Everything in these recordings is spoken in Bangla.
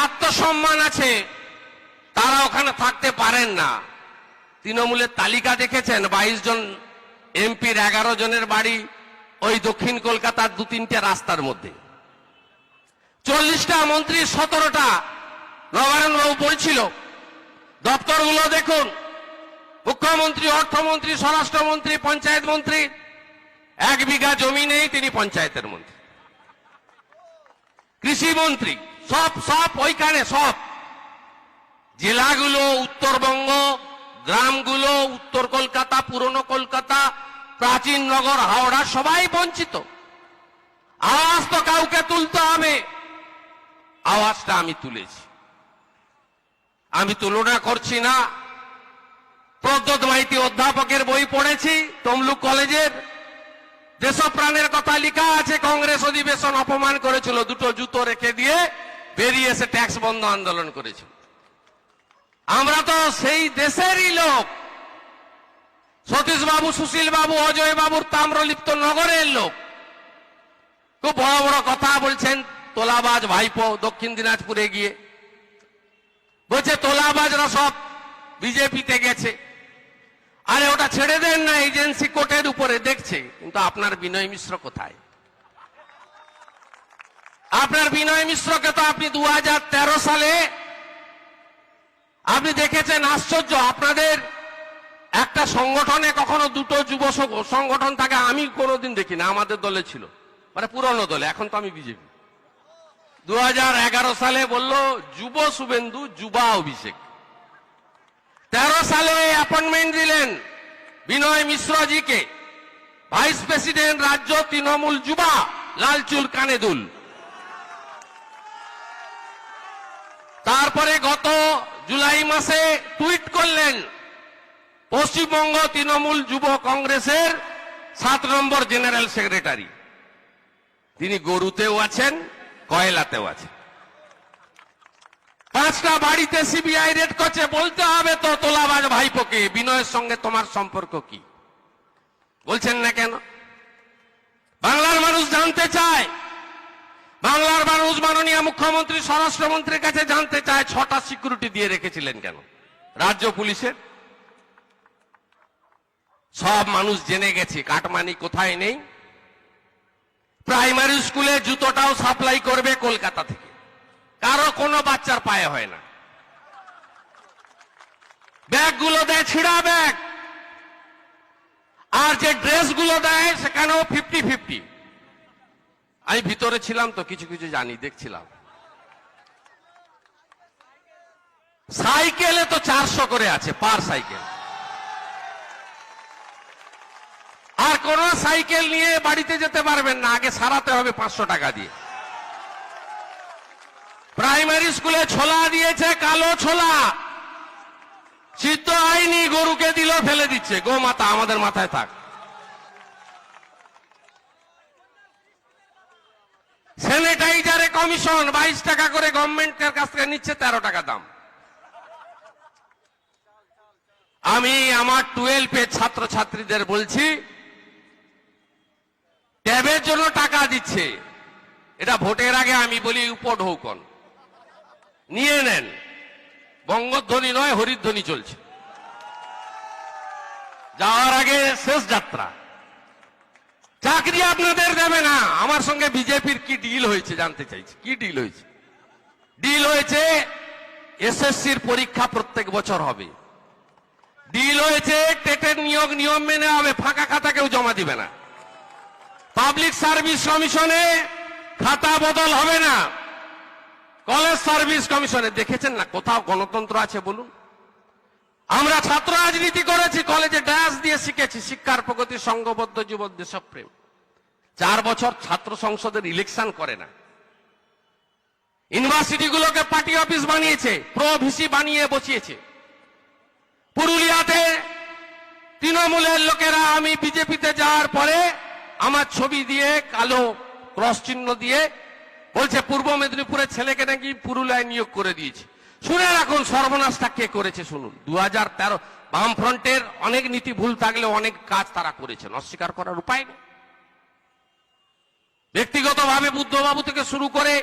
আত্মসম্মান আছে তারা ওখানে থাকতে পারেন না। তৃণমূলের তালিকা দেখেছেন, 22 জন এমপির 11 জনের বাড়ি ওই দক্ষিণ কলকাতার 2-3টে রাস্তার মধ্যে। 40টা মন্ত্রী 17টা নবায়নবাবু বলছিল দপ্তরগুলো দেখুন, মুখ্যমন্ত্রী, অর্থমন্ত্রী, স্বরাষ্ট্রমন্ত্রী, পঞ্চায়েত মন্ত্রী, 1 বিঘা জমি নেই, তিনি পঞ্চায়েতের মন্ত্রী। কৃষিমন্ত্রী, সব ওইখানে, সব জেলাগুলো উত্তরবঙ্গ, গ্রামগুলো উত্তর কলকাতা, পুরনো কলকাতা, প্রাচীন নগর হাওড়া, সবাই বঞ্চিত। আওয়াজ তো কাউকে তুলতে হবে, আওয়াজটা আমি তুলেছি। আমি তুলনা করছি না, প্রদ্যোৎ মাইতি অধ্যাপকের বই পড়েছি তমলুক কলেজের, দেশপ্রাণের কথা লেখা আছে। কংগ্রেস অধিবেশন অপমান করেছিল, 2টো জুতো রেখে দিয়ে বেরিয়ে এসে ট্যাক্স বন্ধ আন্দোলন করেছিল। আমরা তো সেই দেশেরই লোক, সতীশ বাবু, সুশীল বাবু, অজয় বাবুর তাম্রলিপ্ত নগরের লোক। খুব বড় বড় কথা বলছেন। তোলাবাজ ভাইপো দক্ষিণ দিনাজপুরে গিয়ে বলছে তোলাবাজরা সব বিজেপিতে গেছে। আরে ওটা ছেড়ে দেন না, এজেন্সি কোর্টের উপরে দেখছে। কিন্তু আপনার বিনয় মিশ্র কোথায়? আপনার বিনয় মিশ্রকে তো আপনি 2013 সালে আপনি দেখেছেন। আশ্চর্য, আপনাদের একটা সংগঠনে কখনো 2টো যুব সংগঠন থাকে আমি কোনোদিন দেখি না। আমাদের দলে ছিল, মানে পুরনো দলে, এখন তো আমি বিজেপি। 2011 সালে বলল যুব শুভেন্দু, যুবা অভিষেক। 13 সালে অ্যাপয়েন্টমেন্ট দিলেন বিনয় মিশ্রজিকে, ভাইস প্রেসিডেন্ট রাজ্য তৃণমূল যুবা, লাল চুল কানে দুল। তারপরে গত জুলাই মাসে টুইট করলেন পশ্চিমবঙ্গ তৃণমূল যুব কংগ্রেসের 7 নম্বর জেনারেল সেক্রেটারি। তিনি গরুতেও আছেন, কয়লাতেও আছেন। 5টা বাড়িতে সিবিআই রেড করছে। বলতে হবে তো তোলাবাজ ভাইপোকে, বিনয়ের সঙ্গে তোমার সম্পর্ক কি? বলছেন না কেন? বাংলার মানুষ জানতে চায়। বাংলার মানুষ মাননীয় মুখ্যমন্ত্রী, স্বরাষ্ট্রমন্ত্রীর কাছে জানতে চায় 6টা সিকিউরিটি দিয়ে রেখেছিলেন কেন রাজ্য পুলিশের? সব মানুষ জেনে গেছে কাটমানি কোথায় নেই। প্রাইমারি স্কুলে জুতোটাও সাপ্লাই করবে কলকাতা থেকে, কারো কোনো বাচ্চার পায়ে হয় না। ব্যাগগুলো দেয় ছিঁড়া ব্যাগ, আর যে ড্রেসগুলো দেয় সেখানেও 50-50। আমি ভিতরে ছিলাম তো কিছু কিছু জানি, দেখছিলাম। সাইকেলে তো 400 করে আছে পার সাইকেল, আর কোন সাইকেল নিয়ে বাড়িতে যেতে পারবেন না, আগে সারাতে হবে 500 টাকা দিয়ে। প্রাইমারি স্কুলে ছোলা দিয়েছে, কালো ছোলা, সিদ্ধ হয়নি, গরুকে দিল ফেলে দিচ্ছে। গোমাতা আমাদের মাথায় থাক। স্যানিটাইজারে কমিশন 22 টাকা করে গভর্নমেন্টের কাছ থেকে নিচ্ছে, 13 টাকা দাম। আমি আমার 12 ছাত্রছাত্রীদের বলছি, ট্যাবের জন্য টাকা দিচ্ছে, এটা ভোটের আগে আমি বলি উপঢৌকন নিয়ে নেন। বঙ্গধ্বনি নয়, হরিধ্বনি চলছে। যাওয়ার আগে শেষ যাত্রা। চাকরি আপনাদের দেবে না। আমার সঙ্গে বিজেপির কি ডিল হয়েছে জানতে চাইছি। কি ডিল হয়েছে? ডিল হয়েছে এসএসসির পরীক্ষা প্রত্যেক বছর হবে। ডিল হয়েছে টেটের নিয়োগ নিয়ম মেনে হবে, ফাঁকা খাতা কেউ জমা দিবে না। পাবলিক সার্ভিস কমিশনে খাতা বদল হবে না। কলেজ সার্ভিস কমিশনে দেখেছেন না কোথাও গণতন্ত্র আছে বলুন? আমরা ছাত্র রাজনীতি করেছি, কলেজে ড্যাশ দিয়ে শিখেছি শিক্ষার প্রগতি, সংঘবদ্ধ জীবন, দেশপ্রেম। 4 বছর ছাত্র সংসদের ইলেকশন করে না। ইউনিভার্সিটিগুলোকে পার্টি অফিস বানিয়েছে, প্রো ভিসি বানিয়ে বসিয়েছে। পুরুলিয়াতে তৃণমূলের লোকেরা আমি বিজেপিতে যাওয়ার পরে আমার ছবি দিয়ে কালো ক্রস চিহ্ন দিয়ে বলছে পূর্ব মেদিনীপুরের ছেলেকে নাকি পুরুলিয়ায় নিয়োগ করে দিয়েছে। শুনে রাখুন সর্বনাশটা কে করেছে শুনুন। 2013 বামফ্রন্টের অনেক নীতি ভুল থাকলেও অনেক কাজ তারা করেছেন, অস্বীকার করার উপায় নেই। ব্যক্তিগতভাবে বুদ্ধবাবু থেকে শুরু করে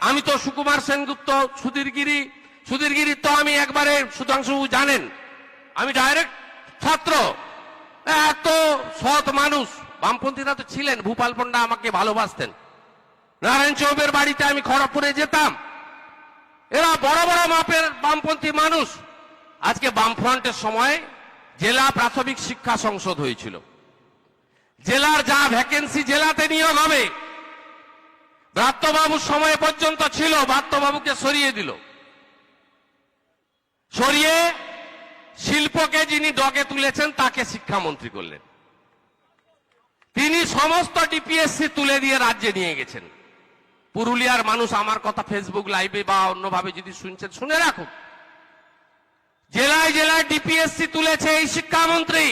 আমি তো সুকুমার সেনগুপ্ত, সুধীর গিরি তো আমি একবারে, সুধাংশু জানেন আমি ডাইরেক্ট ছাত্র, এত সৎ মানুষ। বামপন্থীরা তো ছিলেন, ভূপাল পণ্ডা আমাকে ভালোবাসতেন, নারায়ণ চৌবের বাড়িতে আমি খড়গপুরে যেতাম, এরা বড় বড় মাপের বামপন্থী মানুষ। আজকে বামফ্রন্টের সময় জেলা প্রাথমিক শিক্ষা সংসদ হয়েছিল, জেলার যা ভ্যাকেন্সি জেলাতে নিয়োগ হবে, ব্রাত্যবাবুর সময় পর্যন্ত ছিল, ব্রাত্যবাবুকে সরিয়ে দিল, সরিয়ে শিল্পকে যিনি ডগে তুলেছেন তাকে শিক্ষামন্ত্রী করলেন। তিনি সমস্ত ডিপিএসসি তুলে দিয়ে রাজ্যে নিয়ে গেছেন। পুরুলিয়ার মানুষ আমার কথা ফেসবুক লাইভে বা অন্যভাবে যদি শুনছেন শুনে রাখুন, জেলায় জেলায় ডিপিএসসি তুলেছে এই শিক্ষামন্ত্রী,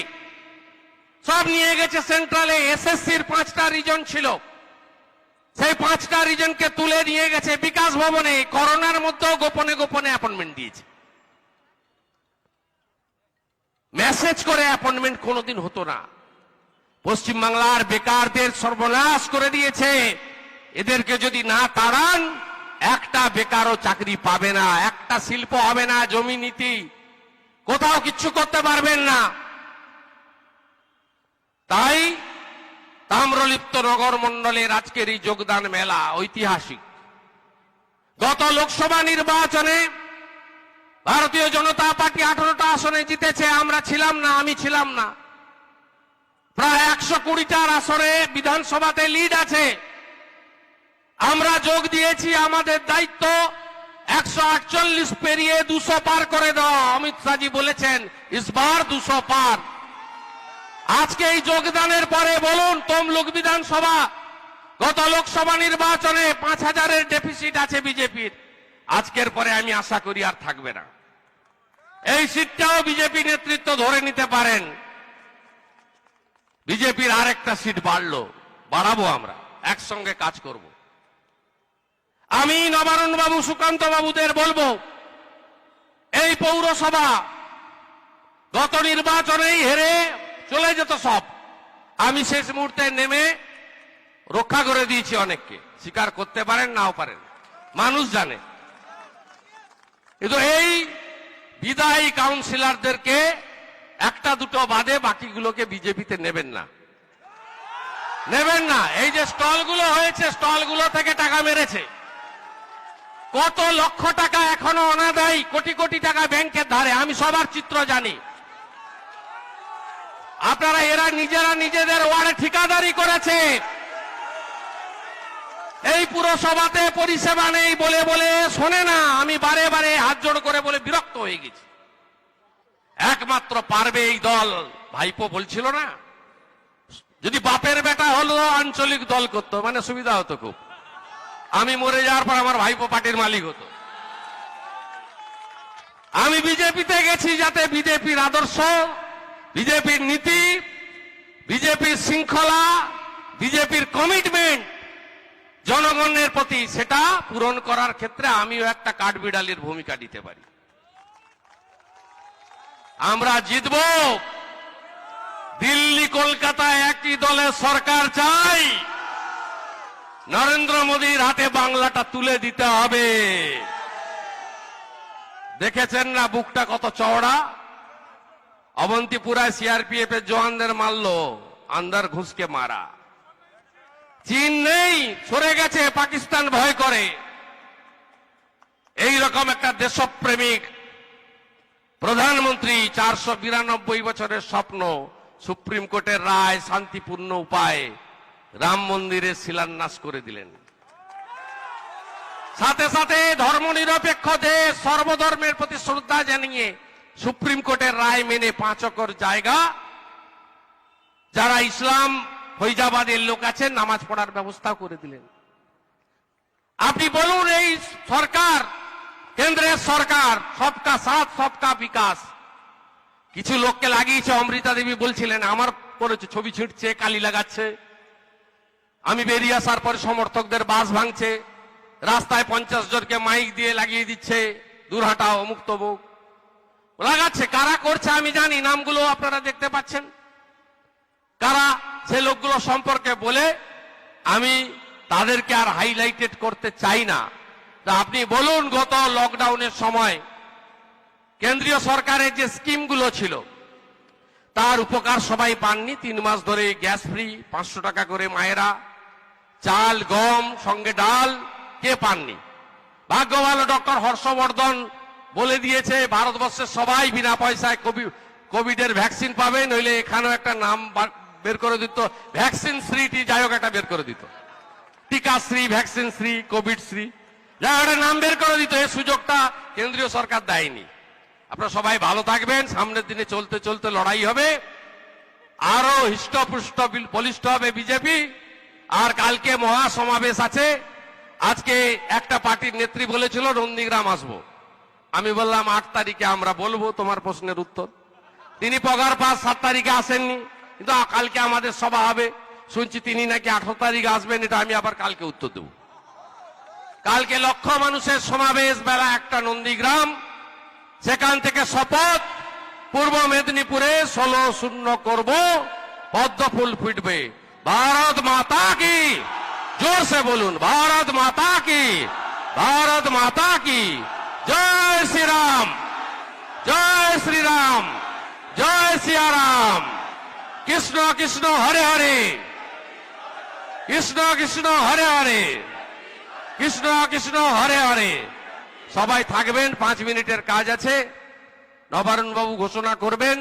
সব নিয়ে গেছে সেন্ট্রালে। এসএসসির 5টা রিজন ছিল, সেই 5টা রিজনকে তুলে নিয়ে গেছে বিকাশ ভবনে। করোনার মধ্যেও গোপনে গোপনে অ্যাপয়েন্টমেন্ট দিয়েছে, মেসেজ করে অ্যাপয়েন্টমেন্ট কোনোদিন হতো না। পশ্চিমবাংলার বেকারদের সর্বনাশ করে দিয়েছে। এদেরকে যদি না তাড়ান, একটা বেকারও চাকরি পাবে না, একটা শিল্প হবে না, জমি নীতি কোথাও কিচ্ছু করতে পারবেন না। তাই তাম্রলিপ্ত নগর মণ্ডলের আজকের এই যোগদান মেলা ঐতিহাসিক। গত লোকসভা নির্বাচনে ভারতীয় জনতা পার্টি 18টা আসনে জিতেছে, আমরা ছিলাম না, আমি ছিলাম না। প্রায় 120টার আসনে বিধানসভাতে লিড আছে, আমরা যোগ দিয়েছি। আমাদের দায়িত্ব 148 পেরিয়ে 200 পার করে দেওয়া। অমিত শাহজি বলেছেন ইসবার 200 পার। আজকে এই যোগদানের পরে বলুন, তমলুক বিধানসভা গত লোকসভা নির্বাচনে 5000-এর ডেফিসিট আছে বিজেপির, আজকের পরে আমি আশা করি আর থাকবে না। এই সিটটাও বিজেপি নেতৃত্ব ধরে নিতে পারেন। বিজেপির আরেকটা সিট বাড়াবো, আমরা একসঙ্গে কাজ করব। আমি নবারুণ বাবু, সুকান্ত বাবুদের বলবো, এই পৌরসভা গত নির্বাচনেই হেরে চলে যেত সব, আমি শেষ মুহূর্তে নেমে রক্ষা করে দিয়েছি অনেককে। স্বীকার করতে পারেন নাও পারেন, মানুষ জানে। কিন্তু এই বিদায়ী কাউন্সিলরদেরকে একটা দুটো বাদে বাকিগুলোকে বিজেপিতে নেবেন না, নেবেন না। এই যে স্টলগুলো হয়েছে, স্টলগুলো থেকে টাকা মেরেছে, কত লক্ষ টাকা এখনো অনাদায়ী, কোটি কোটি টাকা ব্যাংকের ধারে। আমি সবার চিত্র জানি। আপনারা এরা নিজেরা নিজেদের ওয়ার্ডে ঠিকাদারি করেছে। এই পুরসভাতে পরিষেবা নেই বলে বলে শোনে না। আমি বারে বারে হাত জোড় করে বলে বিরক্ত হয়ে গেছি। একমাত্র পারবে এই দল। ভাইপো বলছিল না, যদি বাপের বেটা হলো আঞ্চলিক দল করতো, মানে সুবিধা হতো খুব। আমি মরে যাওয়ার পর আমার ভাইপো পার্টির মালিক হতো। আমি বিজেপিতে গেছি যাতে বিজেপির আদর্শ, বিজেপির নীতি, বিজেপির শৃঙ্খলা, বিজেপির কমিটমেন্ট জনগণের প্রতি, সেটা পূরণ করার ক্ষেত্রে আমিও একটা কাঠবিড়ালির ভূমিকা নিতে পারি। আমরা জিতব। দিল্লি কলকাতা একই দলের সরকার চাই। নরেন্দ্র মোদীর হাতে বাংলাটা তুলে দিতে হবে। দেখেছেন না বুকটা কত চওড়া? অবন্তিপুরায় সিআরপিএফ এর জওয়ানদের মারলো, আন্দার ঘুষকে মারা। চীন নেই, সরে গেছে, পাকিস্তান ভয় করে। এই রকম একটা দেশপ্রেমিক প্রধানমন্ত্রী, 492 বছরের স্বপ্ন, সুপ্রিম কোর্টের রায়, শান্তিপূর্ণ উপায়ে রাম মন্দিরের শিলান্যাস করে দিলেন। সাথে সাথে ধর্মনিরপেক্ষ দেশ, সর্বধর্মের প্রতি শ্রদ্ধা জানিয়ে সুপ্রিম কোর্টের রায় মেনে 5 একর জায়গা যারা ইসলাম ফৈজাবাদের লোক আছেন নামাজ পড়ার ব্যবস্থা করে দিলেন। আপনি বলুন, এই সরকার, কেন্দ্রের সরকার, সবকা সাথ সবকা বিকাশ, কিছু লোককে লাগিয়েছে। অমৃতা দেবী বলছিলেন আমার করেছে, ছবি ছিঁড়ছে, কালি লাগাচ্ছে। আমি বেরিয়ে আসার পর সমর্থকদের বাস ভাঙছে, রাস্তায় 50 জনকে মাইক দিয়ে লাগিয়ে দিচ্ছে, দূর হাঁটাও, অমুক তমুক লাগাচ্ছে। কারা করছে আমি জানি, নামগুলো আপনারা দেখতে পাচ্ছেন। কারা সে লোকগুলো সম্পর্কে বলে আমি তাদেরকে আর হাইলাইটেড করতে চাই না। তা আপনি বলুন, গত লকডাউনের সময় কেন্দ্রীয় সরকারের যে স্কিমগুলো ছিল তার উপকার সবাই পাননি। 3 মাস ধরে গ্যাস ফ্রি, 500 টাকা করে মায়েরা, চাল গম সঙ্গে ডাল, কে পাননি? ভাগ্য ভালো ডক্টর হর্ষবর্ধন বলে দিয়েছে ভারতবর্ষের সবাই বিনা পয়সায় কোভিডের ভ্যাকসিন পাবে, নইলে এখানেও একটা নাম বের করে দিত, ভ্যাকসিন শ্রী, যাই হোক একটা বের করে দিত, টিকা শ্রী, ভ্যাকসিন শ্রী, কোভিড শ্রী, যাই একটা নাম বের করে দিত। এই সুযোগটা কেন্দ্রীয় সরকার দেয়নি। আপনারা সবাই ভালো থাকবেন। সামনের দিনে চলতে চলতে লড়াই হবে, আরো হৃষ্টপুষ্ট বলিষ্ঠ হবে বিজেপি। আর কালকে মহাসমাবেশ আছে। আজকে একটা পার্টির নেত্রী বলেছিল নন্দীগ্রাম আসবো, আমি বললাম 8 তারিখে আমরা বলবো তোমার প্রশ্নের উত্তর। তিনি পগার পাস 7 তারিখে আসেননি, কিন্তু কালকে আমাদের সভা হবে, শুনছি তিনি নাকি 18 তারিখে আসবেন। এটা আমি আবার কালকে উত্তর দেব। কালকে লক্ষ মানুষের সমাবেশ, বেলা 1টা নন্দীগ্রাম। সেখান থেকে শপথ, পূর্ব মেদিনীপুরে 16-0 করব, পদ্ম ফুল ফুটবে। ভারত মাতা কি, জোর से বলুন, ভারত মাতা কি, ভারত মাতা কি। জয় শ্রী রাম, জয় শ্রী রাম, জয় সিয়া রাম। কৃষ্ণ কৃষ্ণ হরে হরে, কৃষ্ণ কৃষ্ণ হরে হরে, কৃষ্ণ কৃষ্ণ হরে হরে। সবাই থাকবেন, 5 মিনিটের কাজ আছে। নবারুণ বাবু ঘোষণা করবেন,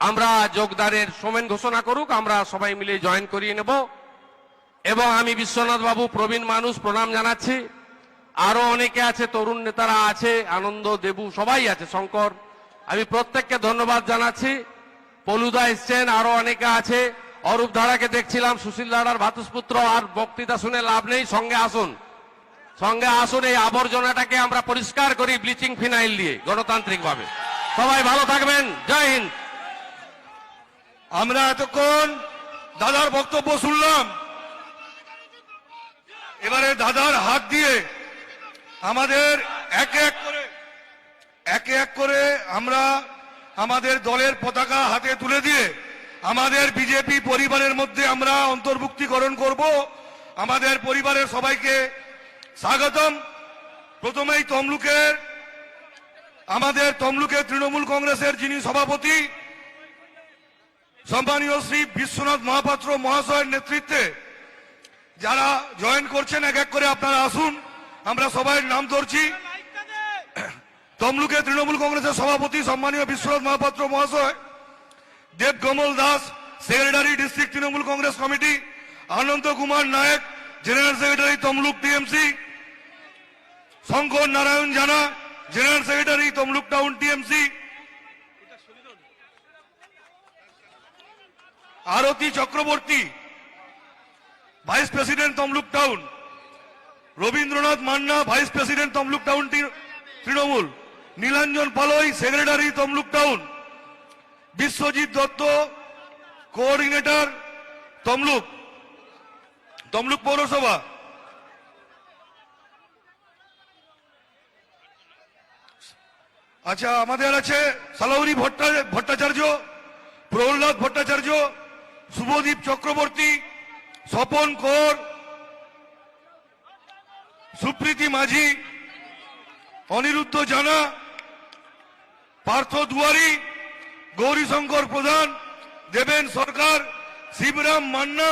আমরা যোগদানের সোমেন ঘোষণা করুক, আমরা সবাই মিলে জয়েন করিয়ে নেব। এবং আমি বিশ্বনাথ বাবু, প্রবীণ মানুষ, প্রণাম জানাচ্ছি। আরো অনেকে আছে, তরুণ নেতারা আছে, আনন্দ দেবু সবাই আছে, শঙ্কর, আমি প্রত্যেককে ধন্যবাদ জানাচ্ছি। পলুদা এসছেন, আরো অনেকে আছে, অরূপ ধারাকে দেখছিলাম, সুশীল দাদার ভাতুষপুত্র। আর বক্তৃতা শুনে লাভ নেই, সঙ্গে আসুন, সঙ্গে আসুন। এই আবর্জনাটাকে আমরা পরিষ্কার করি ব্লিচিং ফিনাইল দিয়ে, গণতান্ত্রিক ভাবে। সবাই ভালো থাকবেন, জয় হিন্দ। আমরা এতক্ষণ দাদার বক্তব্য শুনলাম, এবারে দাদার হাত দিয়ে আমাদের একে এক করে আমরা আমাদের দলের পতাকা হাতে তুলে দিয়ে আমাদের বিজেপি পরিবারের মধ্যে আমরা অন্তর্ভুক্তিকরণ করব। আমাদের পরিবারের সবাইকে স্বাগতম। প্রথমেই আমাদের তমলুকের তৃণমূল কংগ্রেসের যিনি সভাপতি সম্মানীয় শ্রী বিশ্বনাথ মহাপাত্র মহাশয়ের নেতৃত্বে যারা জয়েন করছেন, এক এক করে আপনারা আসুন, আমরা সবাই নাম ধরছি। তমলুকের তৃণমূল কংগ্রেসের সভাপতি সম্মানীয় বিশ্বনাথ মহাপাত্র মহাশয়, Debkamal Das, secretary district Trinamool Congress committee, Anand Kumar Nayak, general secretary Tamluk TMC, Shankar Narayan Jana, general secretary Tamluk town TMC, Arati Chakraborty, vice president Tamluk town, Rabindranath Manna, vice president Tamluk town Trinamool, Nilanjan Palai, secretary Tamluk town, Biswajit Dutta, coordinator Tamluk পৌরসভা, আচ্ছা আমাদের আছে সালাউরি ভট্টাচার্য, প্রহ্লাদ ভট্টাচার্য, শুভদীপ চক্রবর্তী, স্বপন কর, সুপ্রীতি মাঝি, অনিরুদ্ধ জানা, পার্থ দুয়ারি, গৌরীশঙ্কর প্রধান, দেবেন সরকার, শিবরাম মান্না,